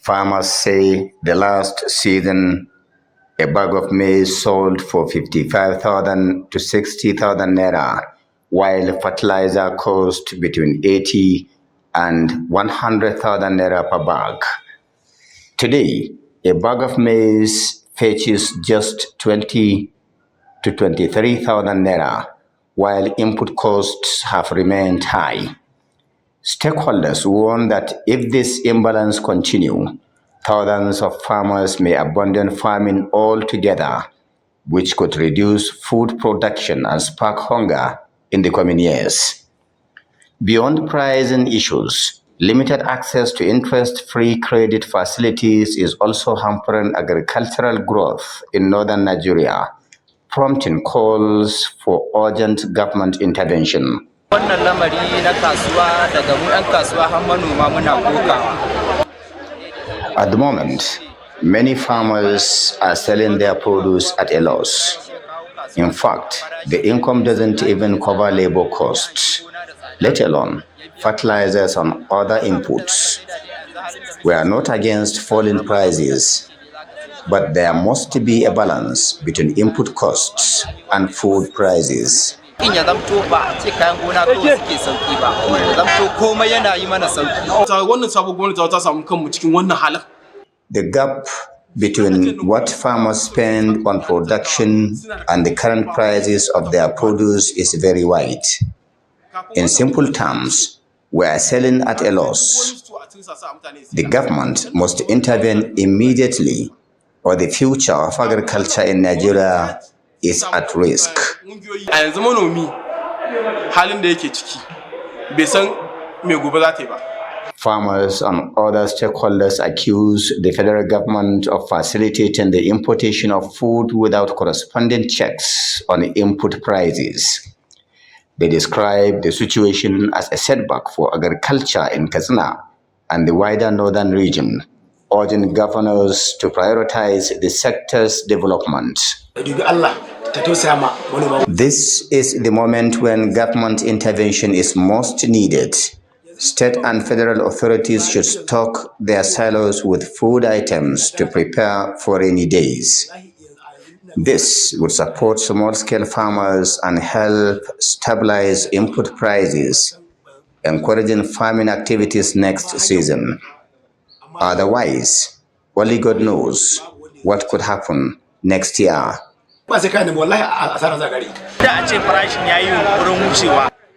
Farmers say the last season, a bag of maize sold for 55,000 to 60,000 naira, while fertilizer cost between 80 and 100,000 naira per bag. Today, a bag of maize fetches just 20 to 23,000 naira, while input costs have remained high. Stakeholders warn that if this imbalance continues, thousands of farmers may abandon farming altogether, which could reduce food production and spark hunger in the coming years. Beyond pricing issues, limited access to interest-free credit facilities is also hampering agricultural growth in northern Nigeria, prompting calls for urgent government intervention. At the moment, many farmers are selling their produce at a loss. In fact, the income doesn't even cover labor costs, let alone fertilizers and other inputs. We are not against falling prices, but there must be a balance between input costs and food prices. The gap between what farmers spend on production and the current prices of their produce is very wide. In simple terms, we are selling at a loss. The government must intervene immediately, or the future of agriculture in Nigeria is at risk. Farmers and other stakeholders accuse the federal government of facilitating the importation of food without corresponding checks on input prices. They describe the situation as a setback for agriculture in Katsina and the wider northern region, urging governors to prioritize the sector's development. This is the moment when government intervention is most needed. State and federal authorities should stock their silos with food items to prepare for rainy days. This would support small-scale farmers and help stabilize input prices, encouraging farming activities next season. Otherwise, only God knows what could happen next year.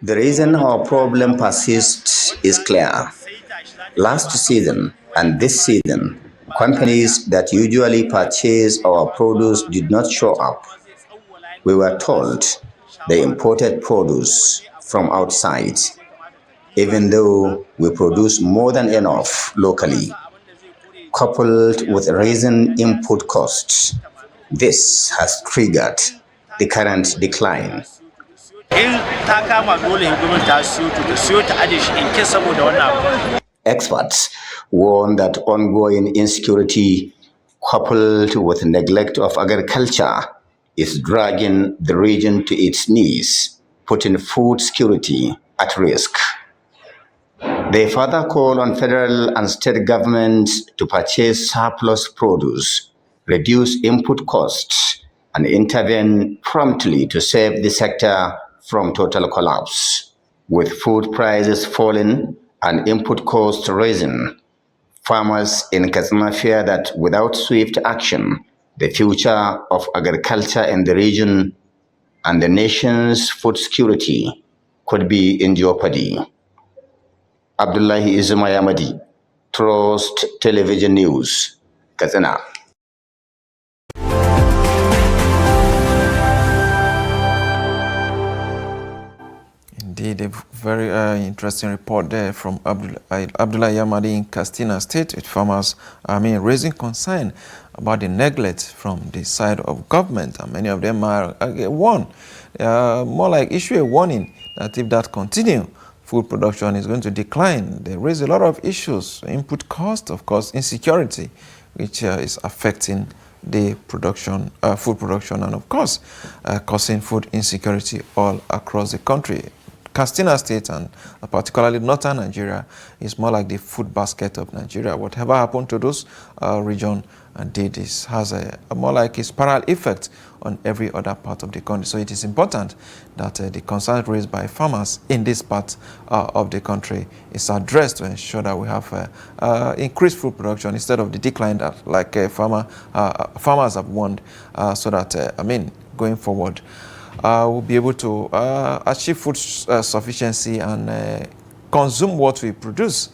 The reason our problem persists is clear. Last season and this season, companies that usually purchase our produce did not show up. We were told they imported produce from outside, even though we produce more than enough locally. Coupled with rising input costs, this has triggered the current decline. Experts warn that ongoing insecurity coupled with neglect of agriculture is dragging the region to its knees, putting food security at risk. They further call on federal and state governments to purchase surplus produce, reduce input costs, and intervene promptly to save the sector from total collapse. With food prices falling and input costs rising, farmers in Katsina fear that without swift action, the future of agriculture in the region and the nation's food security could be in jeopardy. Abdullahi Izumayamadi, Trust Television News, Katsina. Indeed, a very interesting report there from Abdullahi Yamadi in Katsina State, with farmers raising concern about the neglect from the side of government, and many of them are warned, more like issue a warning that if that continues, food production is going to decline. They raise a lot of issues, input cost, of course, insecurity, which is affecting the production, food production, and of course, causing food insecurity all across the country. Katsina State, and particularly northern Nigeria, is more like the food basket of Nigeria. Whatever happened to those region has a more like a spiral effect on every other part of the country. So it is important that the concerns raised by farmers in this part of the country is addressed to ensure that we have increased food production instead of the decline that farmers have warned, so that going forward, we'll be able to achieve food sufficiency and consume what we produce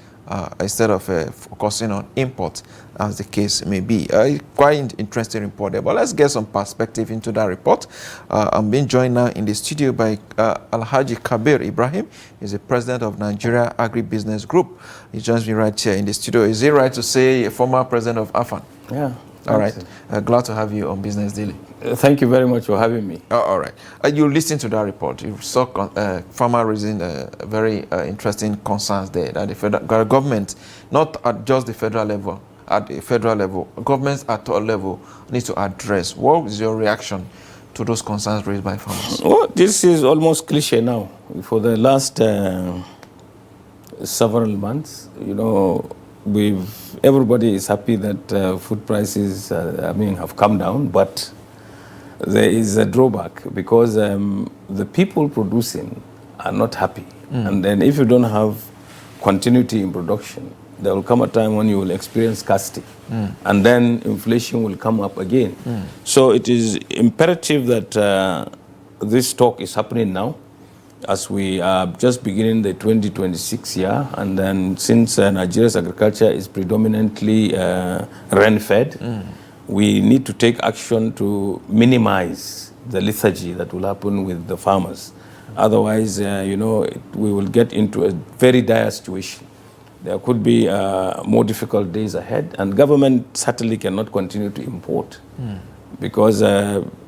instead of focusing on import, as the case may be. Quite interesting report there, but let's get some perspective into that report. I'm being joined now in the studio by Alhaji Kabir Ibrahim. He's the president of Nigeria Agribusiness Group. He joins me right here in the studio. Is it right to say a former president of AFAN? Yeah. All right. Glad to have you on Business Daily. Thank you very much for having me. All right. You listened to that report. You saw farmer raising very interesting concerns there that the federal government, not at just the federal level, at the federal level, governments at all level need to address. What is your reaction to those concerns raised by farmers? Well, this is almost cliche now. For the last several months, everybody is happy that food prices, have come down, but there is a drawback because the people producing are not happy. And then if you don't have continuity in production, there will come a time when you will experience scarcity. And then inflation will come up again. So it is imperative that this talk is happening now, as we are just beginning the 2026 year. And then since Nigeria's agriculture is predominantly rain-fed, we need to take action to minimize the lethargy that will happen with the farmers. Otherwise, we will get into a very dire situation. There could be more difficult days ahead, and government certainly cannot continue to import because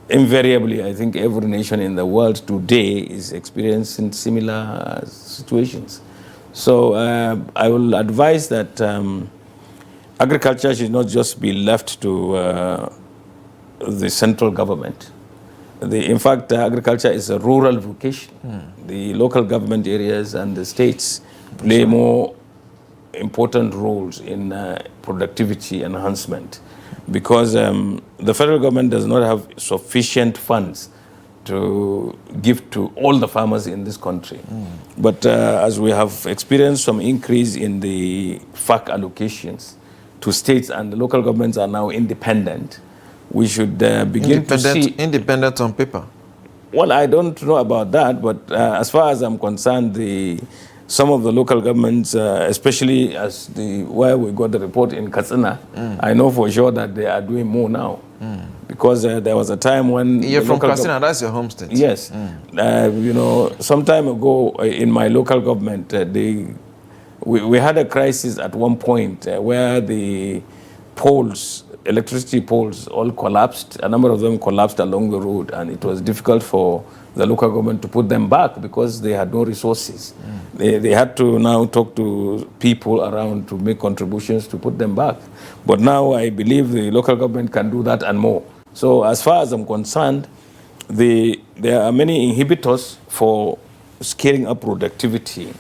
invariably, I think every nation in the world today is experiencing similar situations. So I will advise that agriculture should not just be left to the central government. In fact, agriculture is a rural vocation. The local government areas and the states play more important roles in productivity enhancement because the federal government does not have sufficient funds to give to all the farmers in this country. But as we have experienced some increase in the FAC allocations to states and the local governments are now independent, we should begin to see... Independent on paper? Well, I don't know about that, but as far as I'm concerned, some of the local governments, especially where we got the report in Katsina, I know for sure that they are doing more now. Because there was a time when... You're from Katsina, that's your home state? Yes. Some time ago in my local government, we had a crisis at one point where the electricity poles all collapsed. A number of them collapsed along the road, and it was difficult for the local government to put them back because they had no resources. They had to now talk to people around to make contributions to put them back. But now I believe the local government can do that and more. So as far as I'm concerned, there are many inhibitors for scaling up productivity,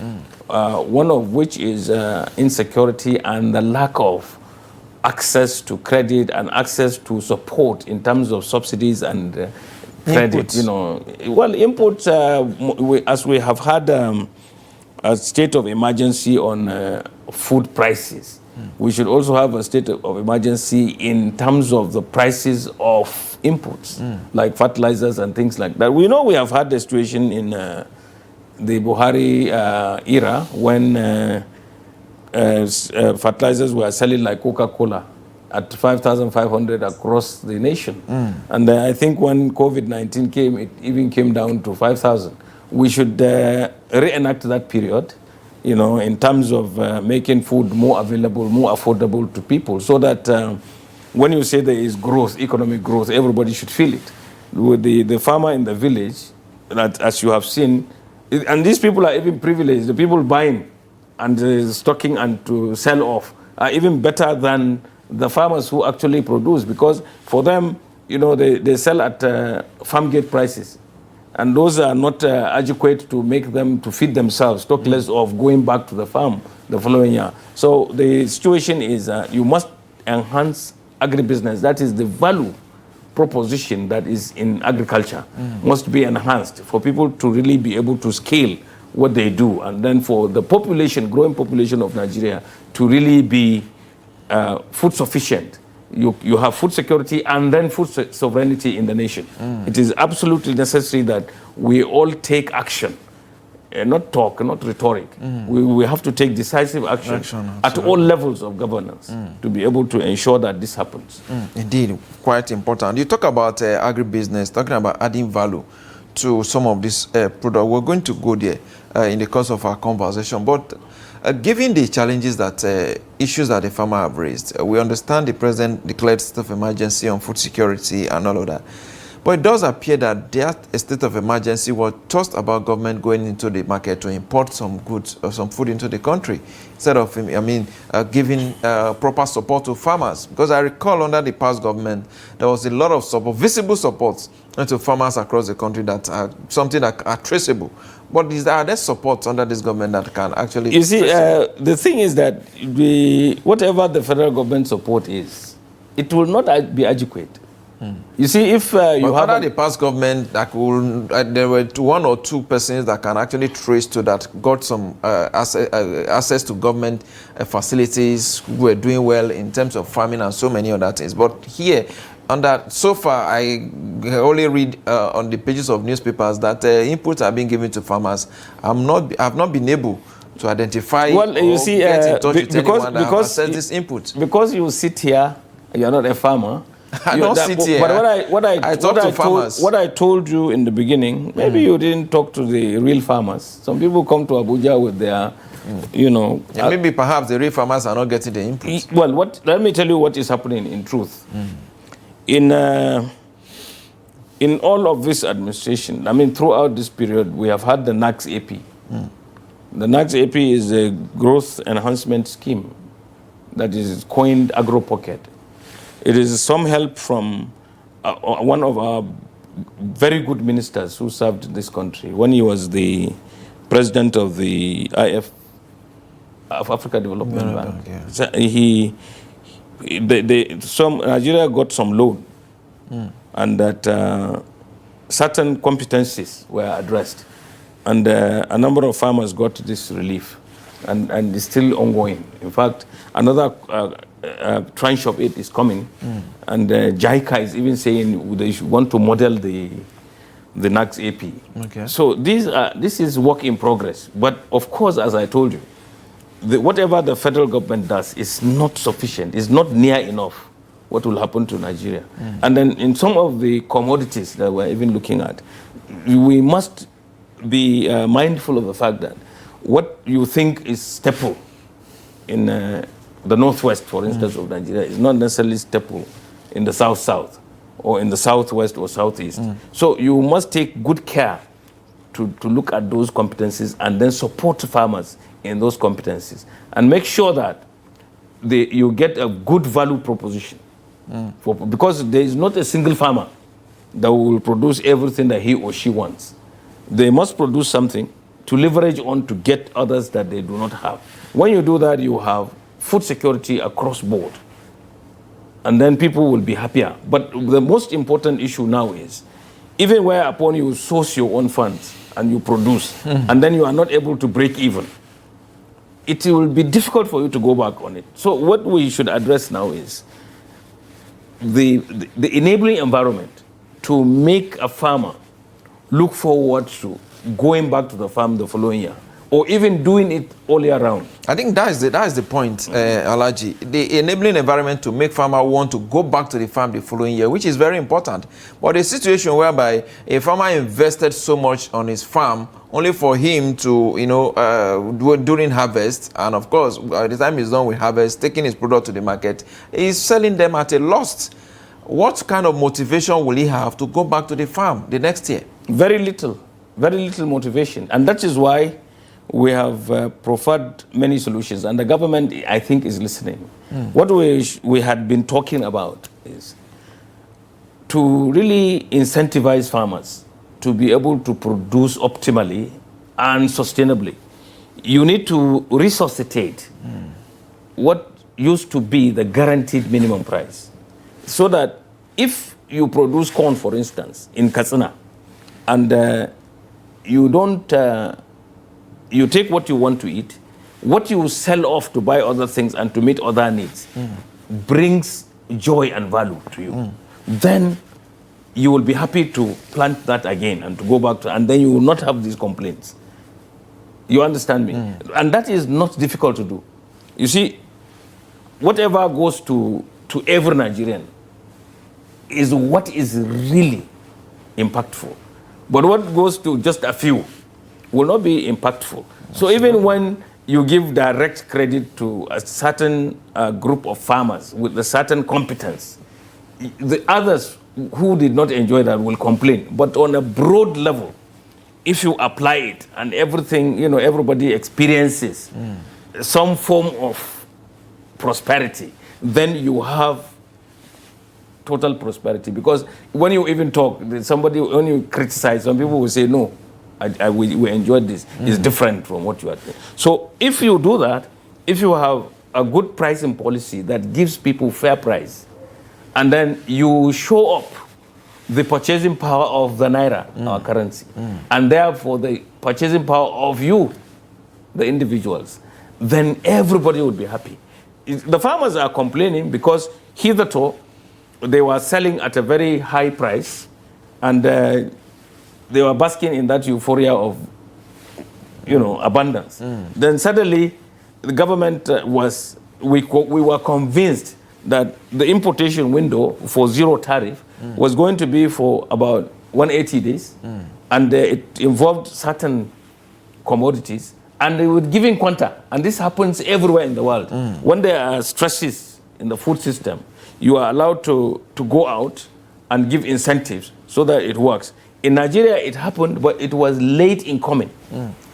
one of which is insecurity and the lack of access to credit and access to support in terms of subsidies and credit. Inputs. As we have had a state of emergency on food prices, we should also have a state of emergency in terms of the prices of inputs, like fertilizers and things like that. We know we have had the situation in the Buhari era when fertilizers were selling like Coca-Cola at 5,500 across the nation. And I think when COVID-19 came, it even came down to 5,000. We should reenact that period, in terms of making food more available, more affordable to people, so that when you say there is growth, economic growth, everybody should feel it. With the farmer in the village, that as you have seen, and these people are even privileged, the people buying and stocking and to sell off are even better than the farmers who actually produce, because for them, they sell at farm gate prices. and those are not adequate to make them to feed themselves, talk less of going back to the farm the following year. So the situation is you must enhance agribusiness. That is the value proposition that is in agriculture must be enhanced for people to really be able to scale what they do, and then for the population, growing population of Nigeria to really be food sufficient. You have food security and then food sovereignty in the nation. It is absolutely necessary that we all take action, not talk, not rhetoric. We have to take decisive action at all levels of governance to be able to ensure that this happens. Indeed, quite important. You talk about agribusiness, talking about adding value to some of this product. We're going to go there in the course of our conversation, but given the challenges that issues that the farmer have raised, we understand the president declared state of emergency on food security and all of that. But it does appear that a state of emergency was just about government going into the market to import some goods or some food into the country, instead of, giving proper support to farmers. Because I recall under the past government, there was a lot of support, visible support to farmers across the country that are something that are traceable. But are there supports under this government that can actually... You see, the thing is that whatever the federal government support is, it will not be adequate. You see, if you have under the past government, there were one or two persons that can actually trace to that got some access to government facilities, who were doing well in terms of farming and so many other things. But here, so far, I only read on the pages of newspapers that inputs are being given to farmers. I've not been able to identify. Well, you see, get in touch with anyone that has accessed this input. Because you sit here, you are not a farmer. I don't sit here. But what I told you in the beginning, maybe you didn't talk to the real farmers. Some people come to Abuja with their, maybe perhaps the real farmers are not getting the input. Well, let me tell you what is happening in truth. In all of this administration, throughout this period, we have had the NAX AP. The NAX AP is a growth enhancement scheme that is coined Agro Pocket. It is some help from one of our very good ministers who served this country when he was the president of the Africa Development Bank. Yeah. So Nigeria got some loan, and that certain competencies were addressed, and a number of farmers got this relief, and it's still ongoing. In fact, another tranche of it is coming, and JICA is even saying they want to model the NAX AP. Okay. So this is work in progress. But of course, as I told you, whatever the federal government does is not sufficient. It's not near enough what will happen to Nigeria. And then in some of the commodities that we're even looking at, we must be mindful of the fact that what you think is staple in the northwest, for instance, of Nigeria is not necessarily staple in the south-south or in the southwest or southeast. So you must take good care to look at those competencies and then support farmers in those competencies and make sure that you get a good value proposition. Because there is not a single farmer that will produce everything that he or she wants. They must produce something to leverage on to get others that they do not have. When you do that, you have food security across board, and then people will be happier. But the most important issue now is, even whereupon you source your own funds and you produce, and then you are not able to break even, it will be difficult for you to go back on it. So what we should address now is the enabling environment to make a farmer look forward to going back to the farm the following year, or even doing it all year round. I think that is the point, Alaji. The enabling environment to make farmer want to go back to the farm the following year, which is very important. But a situation whereby a farmer invested so much on his farm only for him to, during harvest, and of course, by the time he's done with harvest, taking his product to the market, he's selling them at a loss. What kind of motivation will he have to go back to the farm the next year? Very little motivation. And that is why we have proffered many solutions, and the government, I think, is listening. What we had been talking about is to really incentivize farmers to be able to produce optimally and sustainably, you need to resuscitate what used to be the guaranteed minimum price. So that if you produce corn, for instance, in Katsina, and you don't, you take what you want to eat, what you sell off to buy other things and to meet other needs brings joy and value to you. Then you will be happy to plant that again and to go back to, and then you will not have these complaints. You understand me? And that is not difficult to do. You see, whatever goes to every Nigerian is what is really impactful. But what goes to just a few will not be impactful. So even when you give direct credit to a certain group of farmers with a certain competence, the others who did not enjoy that will complain. But on a broad level, if you apply it and everything, you know, everybody experiences some form of prosperity, then you have total prosperity. Because when you even talk, somebody, when you criticize, some people will say, no, we enjoyed this. It's different from what you are doing. So if you do that, if you have a good pricing policy that gives people fair price, and then you show up the purchasing power of the naira, our currency, and therefore the purchasing power of you, the individuals, then everybody would be happy. The farmers are complaining because hitherto they were selling at a very high price, and they were basking in that euphoria of, you know, abundance. Then suddenly the government we were convinced that the importation window for zero tariff was going to be for about 180 days, and it involved certain commodities, and they were giving quanta, and this happens everywhere in the world. When there are stresses in the food system, you are allowed to go out and give incentives so that it works. In Nigeria, it happened, but it was late in coming.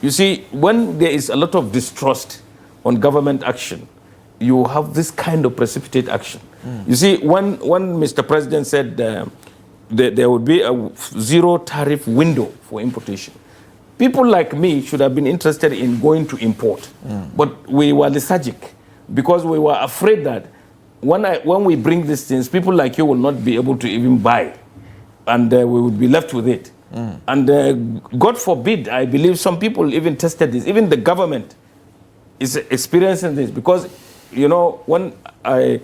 You see, when there is a lot of distrust on government action, you have this kind of precipitate action. You see, when Mr. President said there would be a zero tariff window for importation, people like me should have been interested in going to import. But we were lethargic because we were afraid that when we bring these things, people like you will not be able to even buy, and we would be left with it. And God forbid, I believe some people even tested this. Even the government is experiencing this, because, you know, when I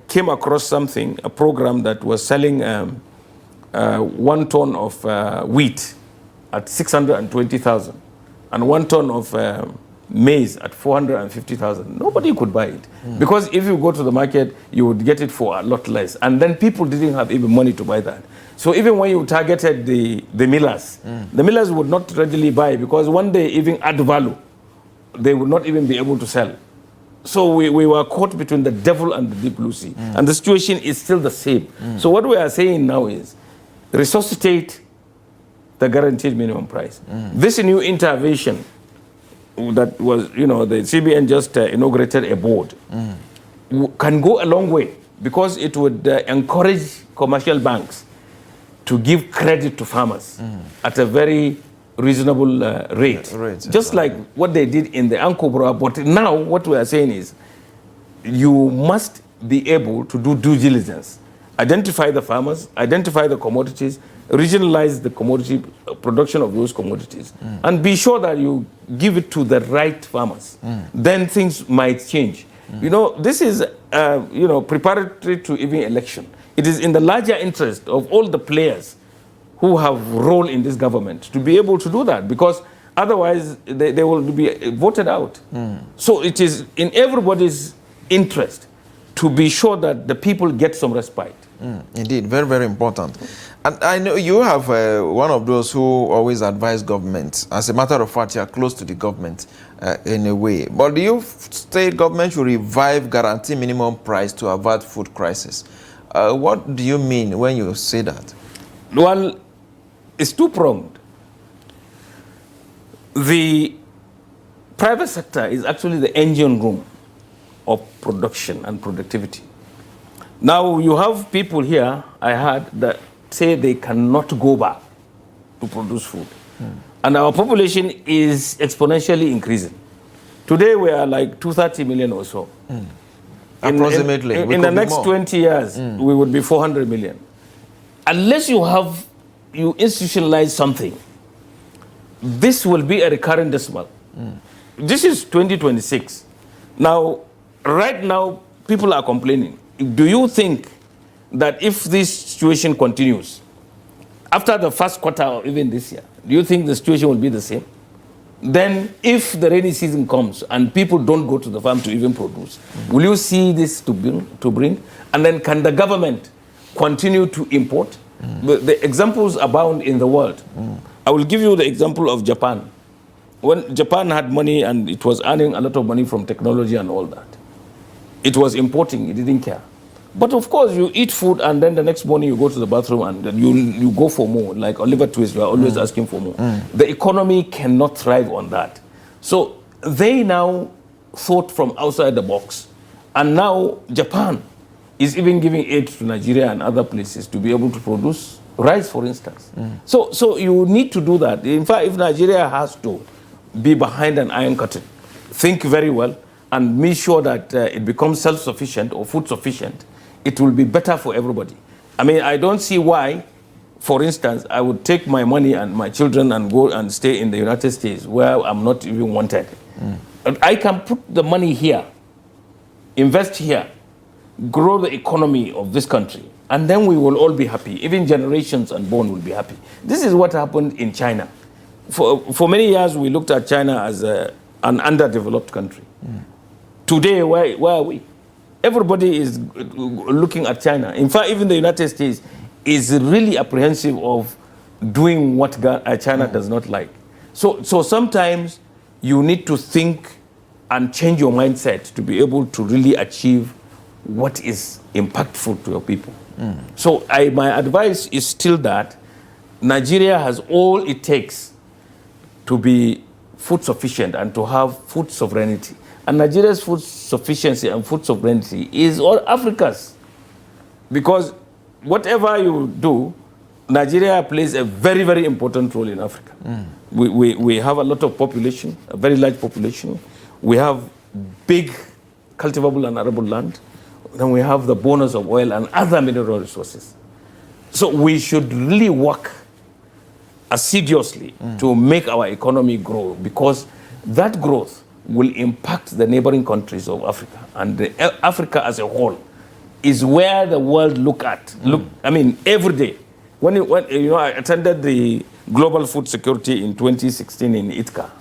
came across something, a program that was selling 1 ton of wheat at 620,000 and 1 ton of maize at 450,000. Nobody could buy it, because if you go to the market, you would get it for a lot less, and then people didn't have even money to buy that. So even when you targeted the millers, the millers would not readily buy, because when they even add value, they would not even be able to sell. So we were caught between the devil and the deep blue sea. And the situation is still the same. So what we are saying now is resuscitate the guaranteed minimum price. This new intervention that was, you know, the CBN just inaugurated a board, can go a long way, because it would encourage commercial banks to give credit to farmers at a very reasonable rate. Just like what they did in the Ankobra. But now what we are saying is you must be able to do due diligence. Identify the farmers, identify the commodities, regionalize the commodity production of those commodities, and be sure that you give it to the right farmers. Then things might change. You know, this is, you know, preparatory to even election. It is in the larger interest of all the players who have role in this government to be able to do that, because otherwise they will be voted out. So it is in everybody's interest to be sure that the people get some respite. Indeed, very, very important. And I know you have one of those who always advise government. As a matter of fact, you are close to the government in a way. But do you say government should revive guarantee minimum price to avert food crisis? What do you mean when you say that? Well, it's two-pronged. The private sector is actually the engine room of production and productivity. Now, you have people here, I heard, that say they cannot go back to produce food. And our population is exponentially increasing. Today we are like 230 million or so. Approximately. In the next 20 years, we would be 400 million. Unless you institutionalize something, this will be a recurrent decimal. This is 2026. Now, right now, people are complaining. Do you think that if this situation continues, after the first quarter or even this year, do you think the situation will be the same? Then if the rainy season comes and people don't go to the farm to even produce, will you see this to bring? And then can the government continue to import? The examples abound in the world. I will give you the example of Japan. When Japan had money and it was earning a lot of money from technology and all that, it was importing, it didn't care. But of course, you eat food and then the next morning you go to the bathroom and you go for more. Like Oliver Twist, you are always asking for more. The economy cannot thrive on that. So they now thought from outside the box. And now Japan is even giving aid to Nigeria and other places to be able to produce rice, for instance. So you need to do that. In fact, if Nigeria has to be behind an iron curtain, think very well and make sure that it becomes self-sufficient or food sufficient, it will be better for everybody. I mean, I don't see why, for instance, I would take my money and my children and go and stay in the United States where I'm not even wanted. I can put the money here, invest here, grow the economy of this country, and then we will all be happy. Even generations unborn will be happy. This is what happened in China. For many years, we looked at China as an underdeveloped country. Today, where are we? Everybody is looking at China. In fact, even the United States is really apprehensive of doing what China does not like. So sometimes you need to think and change your mindset to be able to really achieve what is impactful to your people. So my advice is still that Nigeria has all it takes to be food sufficient and to have food sovereignty. And Nigeria's food sufficiency and food sovereignty is all Africa's. Because whatever you do, Nigeria plays a very, very important role in Africa. We have a lot of population, a very large population. We have big cultivable and arable land. Then we have the bonus of oil and other mineral resources. So we should really work assiduously to make our economy grow, because that growth will impact the neighboring countries of Africa. And Africa as a whole is where the world look, I mean, every day. When I attended the Global Food Security in 2016 in Ithaca,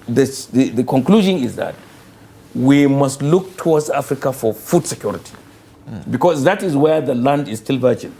the conclusion is that we must look towards Africa for food security, because that is where the land is still virgin.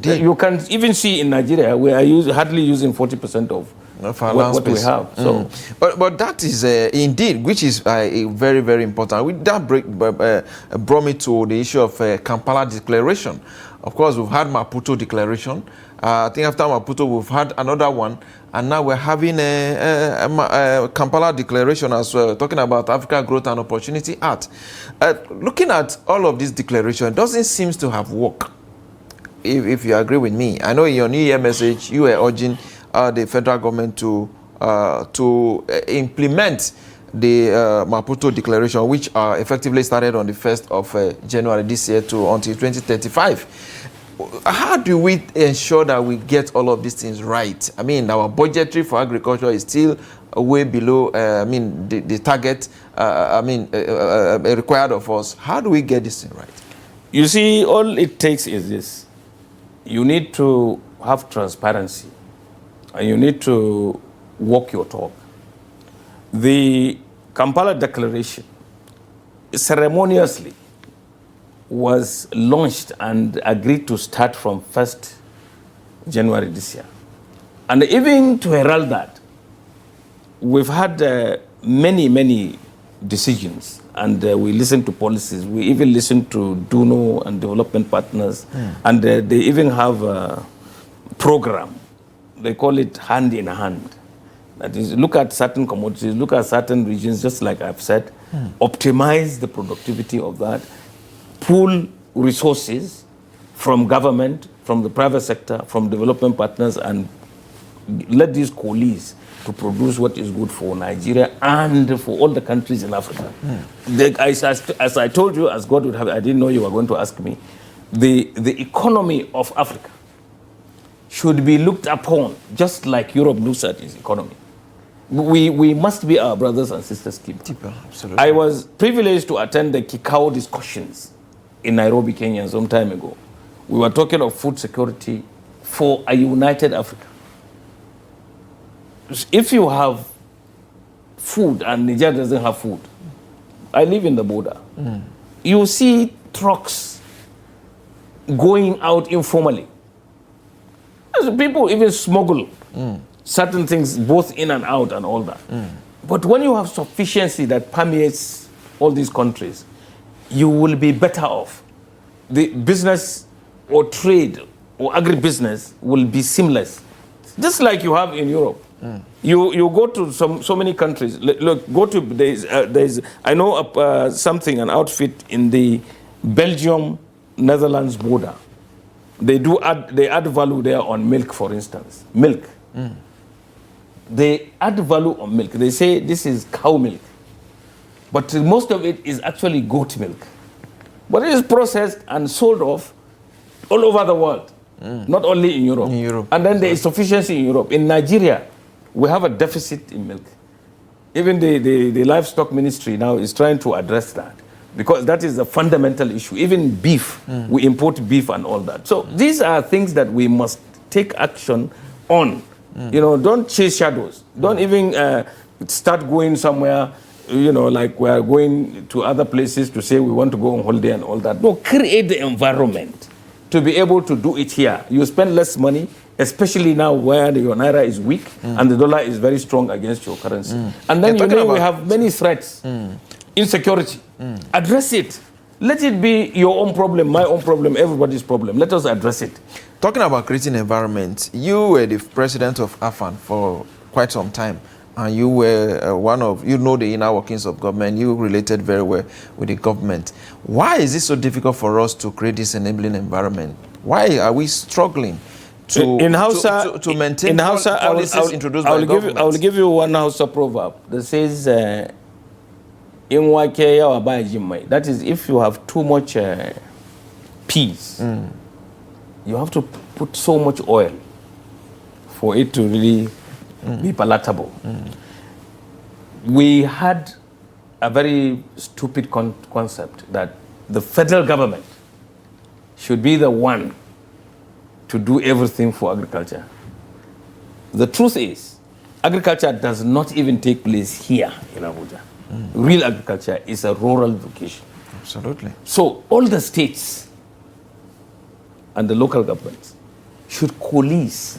You can even see in Nigeria, we are hardly using 40% of what we have. So, but that is indeed, which is very, very important. That brought me to the issue of Kampala Declaration. Of course, we've had Maputo Declaration. I think after Maputo, we've had another one. And now we're having a Kampala Declaration as well, talking about Africa Growth and Opportunity Act. Looking at all of this declaration, it doesn't seem to have worked, if you agree with me. I know in your New Year message, you were urging the federal government to implement the Maputo Declaration, which effectively started on the 1st of January this year until 2035. How do we ensure that we get all of these things right? I mean, our budgetary for agriculture is still way below, the target, required of us. How do we get this thing right? You see, all it takes is this. You need to have transparency, and you need to walk your talk. The Kampala Declaration ceremoniously was launched and agreed to start from 1st January this year. And even to herald that, we've had many, many decisions, and we listen to policies. We even listen to DUNO and development partners, and they even have a program. They call it hand in hand. That is, look at certain commodities, look at certain regions, just like I've said, optimize the productivity of that, pool resources from government, from the private sector, from development partners, and let these coalesce to produce what is good for Nigeria and for all the countries in Africa. As I told you, as God would have, I didn't know you were going to ask me, the economy of Africa should be looked upon just like Europe looks at its economy. We must be our brothers and sisters keeper. Absolutely. I was privileged to attend the Kikao discussions in Nairobi, Kenya, some time ago. We were talking of food security for a united Africa. If you have food and Nigeria doesn't have food, I live in the border. You see trucks going out informally. People even smuggle certain things both in and out and all that. But when you have sufficiency that permeates all these countries, you will be better off. The business or trade or agribusiness will be seamless, just like you have in Europe. You go to so many countries. Look, go to there's I know something, an outfit in the Belgium-Netherlands border. They add value there on milk, for instance. Milk. They add value on milk. They say this is cow milk, but most of it is actually goat milk. But it is processed and sold off all over the world, not only in Europe. And then there is sufficiency in Europe. In Nigeria, we have a deficit in milk. Even the livestock ministry now is trying to address that, because that is a fundamental issue. Even beef, we import beef and all that. So these are things that we must take action on. You know, don't chase shadows. Don't even start going somewhere, you know, like we are going to other places to say we want to go on holiday and all that. No, create the environment to be able to do it here. You spend less money, especially now where your naira is weak and the dollar is very strong against your currency. And then we have many threats. Insecurity. Address it. Let it be your own problem, my own problem, everybody's problem. Let us address it. Talking about creating environment, you were the president of AFAN for quite some time, and you were you know the inner workings of government. You related very well with the government. Why is it so difficult for us to create this enabling environment? Why are we struggling to maintain policies introduced by government? I will give you one Hausa proverb that says, that is, if you have too much peas, you have to put so much oil for it to really be palatable. We had a very stupid concept that the federal government should be the one to do everything for agriculture. The truth is, agriculture does not even take place here in Abuja. Real agriculture is a rural vocation. Absolutely. So all the states and the local governments should coalesce.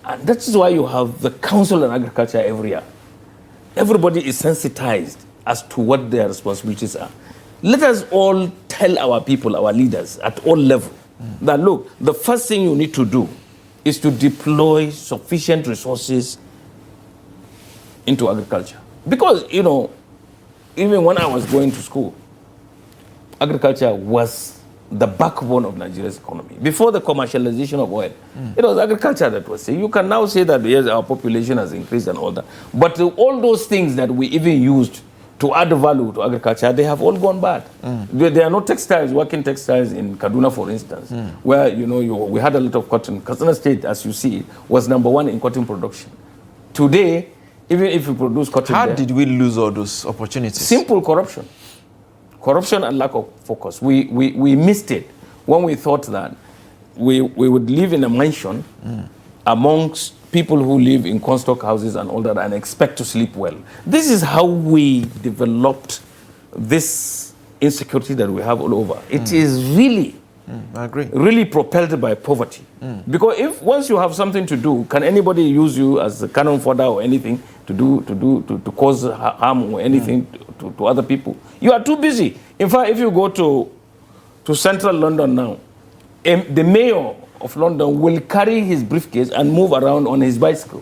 And that is why you have the Council on Agriculture every year. Everybody is sensitized as to what their responsibilities are. Let us all tell our people, our leaders at all levels, that look, the first thing you need to do is to deploy sufficient resources into agriculture. Because, you know, even when I was going to school, agriculture was the backbone of Nigeria's economy. Before the commercialization of oil, it was agriculture that was saying. You can now say that yes, our population has increased and all that. But all those things that we even used to add value to agriculture, they have all gone bad. There are no textiles, working textiles in Kaduna, for instance, where, you know, we had a lot of cotton. Kaduna State, as you see, was #1 in cotton production. Today, even if you produce cotton, how did we lose all those opportunities? Simple corruption. Corruption and lack of focus. We missed it when we thought that we would live in a mansion amongst people who live in construct houses and all that and expect to sleep well. This is how we developed this insecurity that we have all over. It is really, I agree, really propelled by poverty. Because if once you have something to do, can anybody use you as a cannon fodder or anything to cause harm or anything to other people? You are too busy. In fact, if you go to central London now, the mayor of London will carry his briefcase and move around on his bicycle.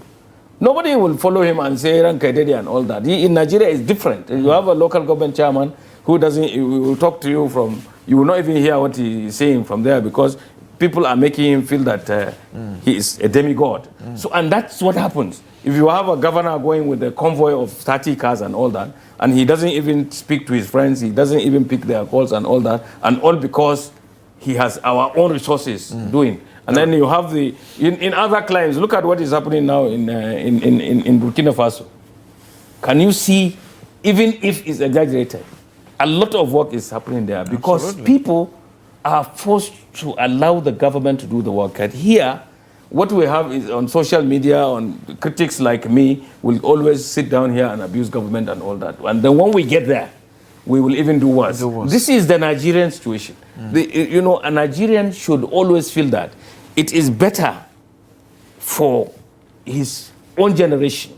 Nobody will follow him and say Rankadedi and all that. In Nigeria, it's different. You have a local government chairman who will talk to you from, you will not even hear what he is saying from there, because people are making him feel that he is a demigod. So, and that's what happens. If you have a governor going with a convoy of 30 cars and all that, and he doesn't even speak to his friends, he doesn't even pick their calls and all that, and all because he has our own resources doing. And then you have in other climes, look at what is happening now in Burkina Faso. Can you see, even if it's exaggerated, a lot of work is happening there because people are forced to allow the government to do the work. And here, what we have is on social media, on critics like me, will always sit down here and abuse government and all that. And then when we get there, we will even do worse. This is the Nigerian situation. You know, a Nigerian should always feel that it is better for his own generation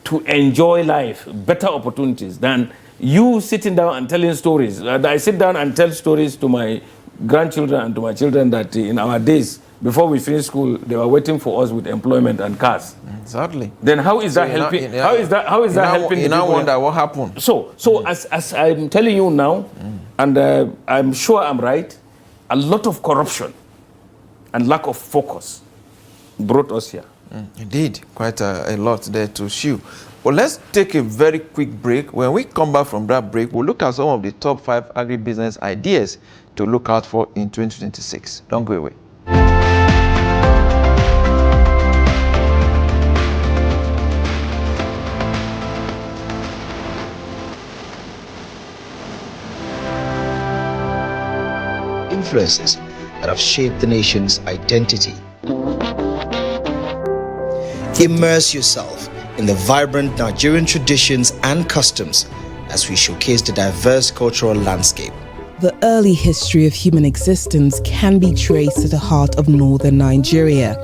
to enjoy life, better opportunities, than you sitting down and telling stories. I sit down and tell stories to my grandchildren and to my children that in our days, before we finished school, they were waiting for us with employment and cars. Exactly. Then how is that helping? How is that helping? You now wonder what happened. So as I'm telling you now, and I'm sure I'm right, a lot of corruption and lack of focus brought us here. Indeed, quite a lot there to chew. But let's take a very quick break. When we come back from that break, we'll look at some of the top 5 agribusiness ideas to look out for in 2026. Don't go away. Influences that have shaped the nation's identity. Immerse yourself in the vibrant Nigerian traditions and customs as we showcase the diverse cultural landscape. The early history of human existence can be traced to the heart of northern Nigeria.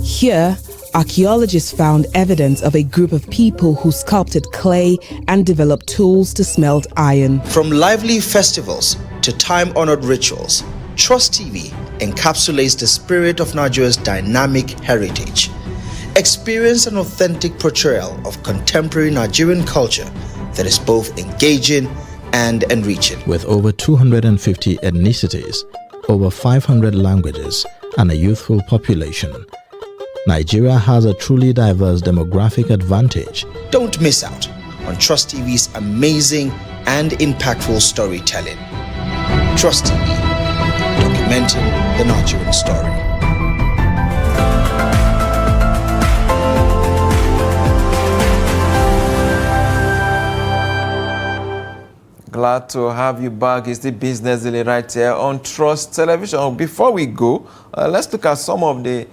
Here, archaeologists found evidence of a group of people who sculpted clay and developed tools to smelt iron. From lively festivals to time-honored rituals, Trust TV encapsulates the spirit of Nigeria's dynamic heritage. Experience an authentic portrayal of contemporary Nigerian culture that is both engaging and enriching. With over 250 ethnicities, over 500 languages, and a youthful population, Nigeria has a truly diverse demographic advantage. Don't miss out on Trust TV's amazing and impactful storytelling. Trust TV, documenting the Nigerian story. Glad to have you back. It's the Business Daily right here on Trust Television. Before we go, let's look at some of the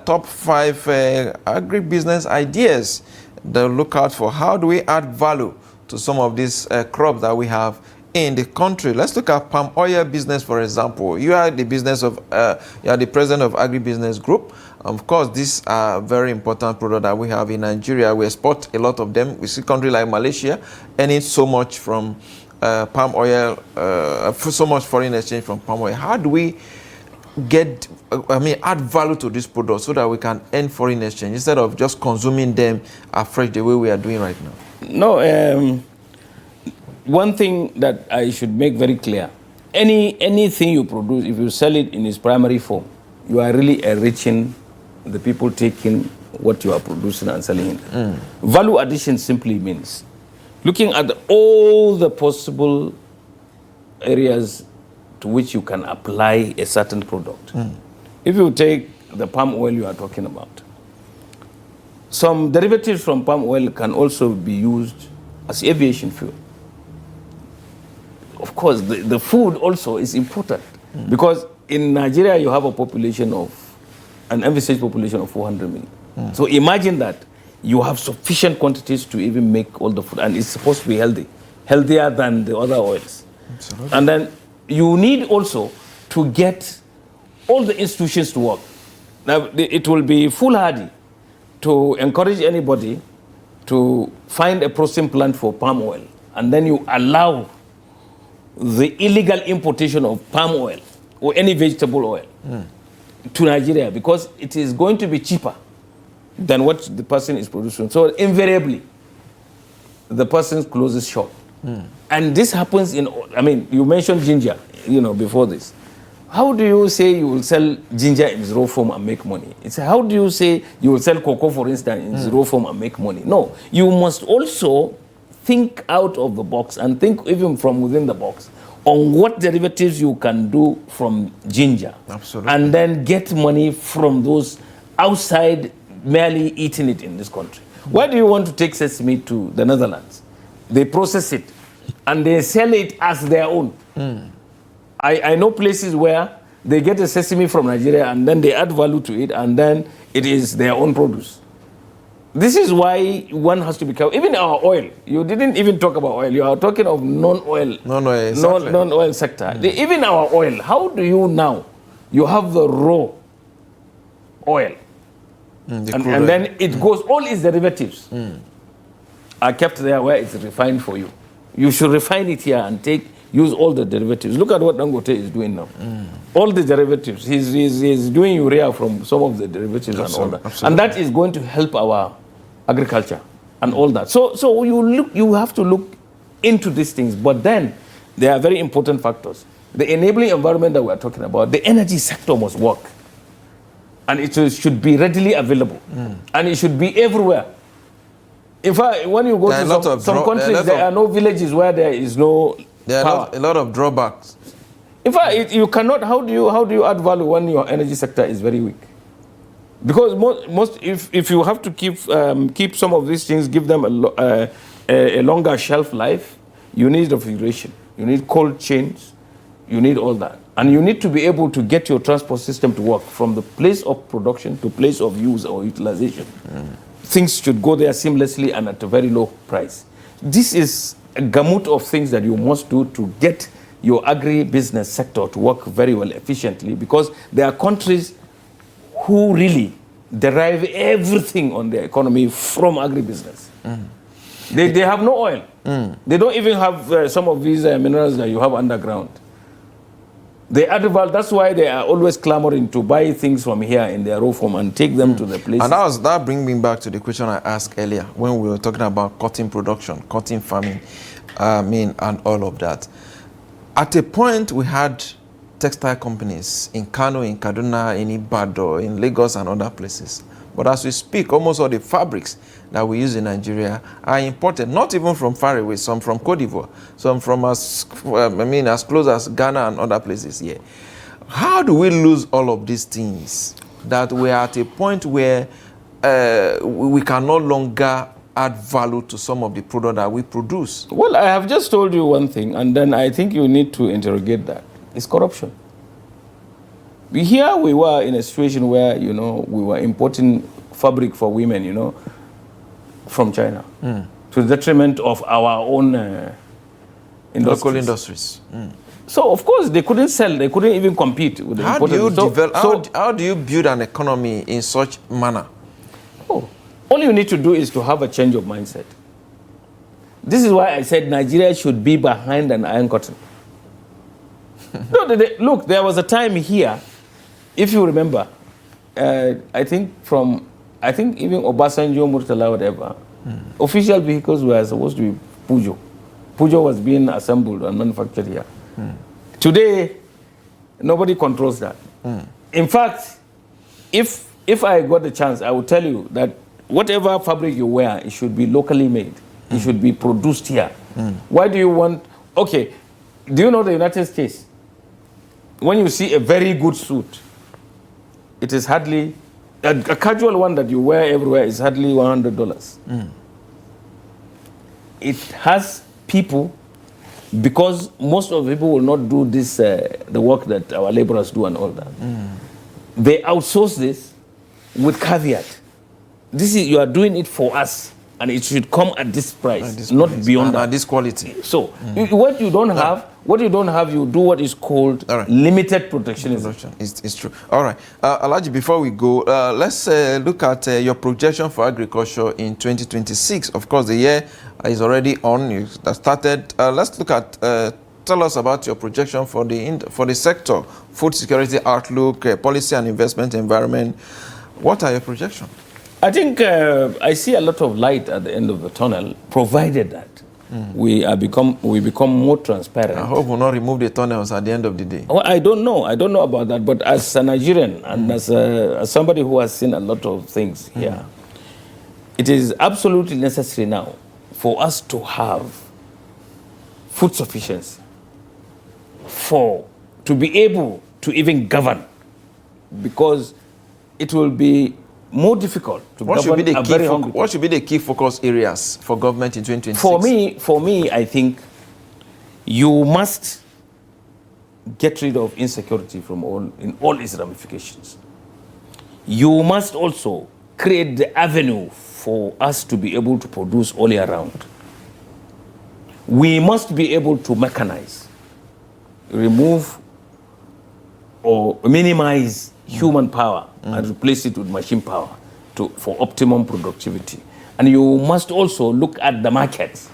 top 5 agribusiness ideas that look out for. How do we add value to some of these crops that we have in the country? Let's look at palm oil business, for example. You are the you are the president of Agribusiness Group. Of course, these are very important products that we have in Nigeria. We export a lot of them. We see countries like Malaysia earning so much from palm oil, so much foreign exchange from palm oil. How do we add value to this product so that we can earn foreign exchange instead of just consuming them afresh the way we are doing right now? No, one thing that I should make very clear, anything you produce, if you sell it in its primary form, you are really enriching the people taking what you are producing and selling it. Value addition simply means looking at all the possible areas to which you can apply a certain product. If you take the palm oil you are talking about, some derivatives from palm oil can also be used as aviation fuel. Of course, the food also is important because in Nigeria you have an envisaged population of 400 million. So imagine that you have sufficient quantities to even make all the food, and it's supposed to be healthier than the other oils. Absolutely. And then you need also to get all the institutions to work. Now, it will be foolhardy to encourage anybody to find a processing plant for palm oil, and then you allow the illegal importation of palm oil or any vegetable oil to Nigeria, because it is going to be cheaper than what the person is producing. So invariably, the person closes shop. And this happens you mentioned ginger, before this. How do you say you will sell ginger in its raw form and make money? It's how do you say you will sell cocoa, for instance, in its raw form and make money? No, you must also think out of the box and think even from within the box on what derivatives you can do from ginger. Absolutely. And then get money from those outside merely eating it in this country. Why do you want to take sesame to the Netherlands? They process it and they sell it as their own. I know places where they get a sesame from Nigeria and then they add value to it and then it is their own produce. This is why one has to be careful. Even our oil, you didn't even talk about oil. You are talking of non-oil, exactly. non-oil sector. Even our oil, how do you now? You have the raw oil. And then it goes, all its derivatives are kept there where it's refined for you. You should refine it here and use all the derivatives. Look at what Dangote is doing now. All the derivatives. He's doing urea from some of the derivatives and all that. Absolutely. And that is going to help our agriculture and all that. So you have to look into these things. But then there are very important factors. The enabling environment that we're talking about, the energy sector must work. And it should be readily available. And it should be everywhere. In fact, when you go to some countries, there are no villages where there is no there power. are a lot of drawbacks. In fact, you cannot. How do you add value when your energy sector is very weak? Because if you have to keep some of these things, give them a longer shelf life, you need refrigeration, you need cold chains, you need all that. And you need to be able to get your transport system to work from the place of production to place of use or utilization. Things should go there seamlessly and at a very low price. This is a gamut of things that you must do to get your agri-business sector to work very well efficiently, because there are countries who really derive everything on their economy from agribusiness. They have no oil. They don't even have some of these minerals that you have underground. They add value. That's why they are always clamoring to buy things from here in their raw form and take them to the places. And that brings me back to the question I asked earlier when we were talking about cotton production, cotton farming, and all of that. At a point, we had textile companies in Kano, in Kaduna, in Ibadan, in Lagos, and other places. But as we speak, almost all the fabrics that we use in Nigeria are imported, not even from far away, some from Cote d'Ivoire, some from as close as Ghana and other places here. How do we lose all of these things that we are at a point where we can no longer add value to some of the product that we produce? Well, I have just told you one thing, and then I think you need to interrogate that. It's corruption. Here we were in a situation where, we were importing fabric for women, from China, to the detriment of our own industries. Local industries. So, of course, they couldn't sell. They couldn't even compete with the imported. How do you build an economy in such manner? All you need to do is to have a change of mindset. This is why I said Nigeria should be behind an iron curtain. Look, there was a time here, if you remember, I think even Obasanjo, Murtala, whatever, official vehicles were supposed to be Peugeot. Peugeot was being assembled and manufactured here. Today, nobody controls that. In fact, if I got the chance, I would tell you that whatever fabric you wear, it should be locally made. It should be produced here. Why do you want... Okay, do you know the United States? When you see a very good suit, it is hardly... A casual one that you wear everywhere is hardly $100. It has people, because most of the people will not do this, the work that our laborers do and all that. They outsource this with caveat. You are doing it for us, and it should come at this price, not beyond that. At this quality. So, what you don't have, you do what is called limited protectionism. It's true. All right. Alhaji, before we go, let's look at your projection for agriculture in 2026. Of course, the year is already on. You started. Let's look at, tell us about your projection for the sector, food security outlook, policy and investment environment. What are your projections? I think I see a lot of light at the end of the tunnel, provided that we become more transparent. I hope we'll not remove the tunnels at the end of the day. Well, I don't know about that, but as a Nigerian and as somebody who has seen a lot of things here, it is absolutely necessary now for us to have food sufficiency to be able to even govern, because it will be more difficult to govern a very hungry. What should be the key focus areas for government in 2026? For me, I think you must get rid of insecurity in all its ramifications. You must also create the avenue for us to be able to produce all year round. We must be able to mechanize, remove or minimize human power and replace it with machine power for optimum productivity. And you must also look at the markets.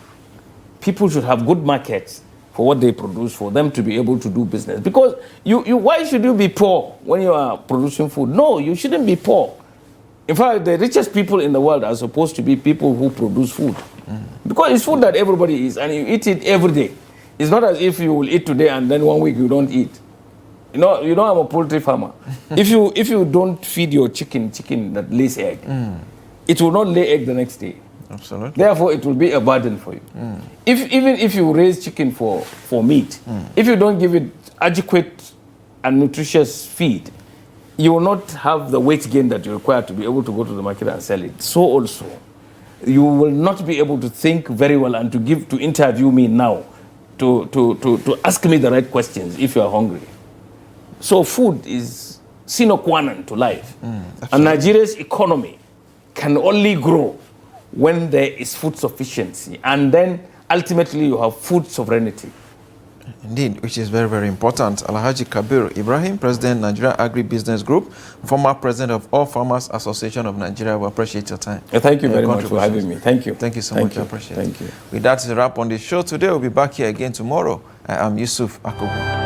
People should have good markets for what they produce, for them to be able to do business. Because why should you be poor when you are producing food? No, you shouldn't be poor. In fact, the richest people in the world are supposed to be people who produce food. Because it's food that everybody eats, and you eat it every day. It's not as if you will eat today and then 1 week you don't eat. You know, I'm a poultry farmer. If you don't feed your chicken that lays egg, it will not lay egg the next day. Absolutely. Therefore, it will be a burden for you. Even if you raise chicken for meat, if you don't give it adequate and nutritious feed, you will not have the weight gain that you require to be able to go to the market and sell it. So also, you will not be able to think very well and to interview me now, to ask me the right questions if you are hungry. So food is sine qua non to life. And Nigeria's economy can only grow when there is food sufficiency. And then ultimately you have food sovereignty. Indeed, which is very, very important. Alhaji Kabir Ibrahim, President, Nigeria Agribusiness Group, former President of All Farmers Association of Nigeria. We appreciate your time. Thank you very much for having me. Thank you. Thank you so much. I appreciate it. Thank you. With that, is a wrap on the show today. We'll be back here again tomorrow. I am Yusuf Akobo.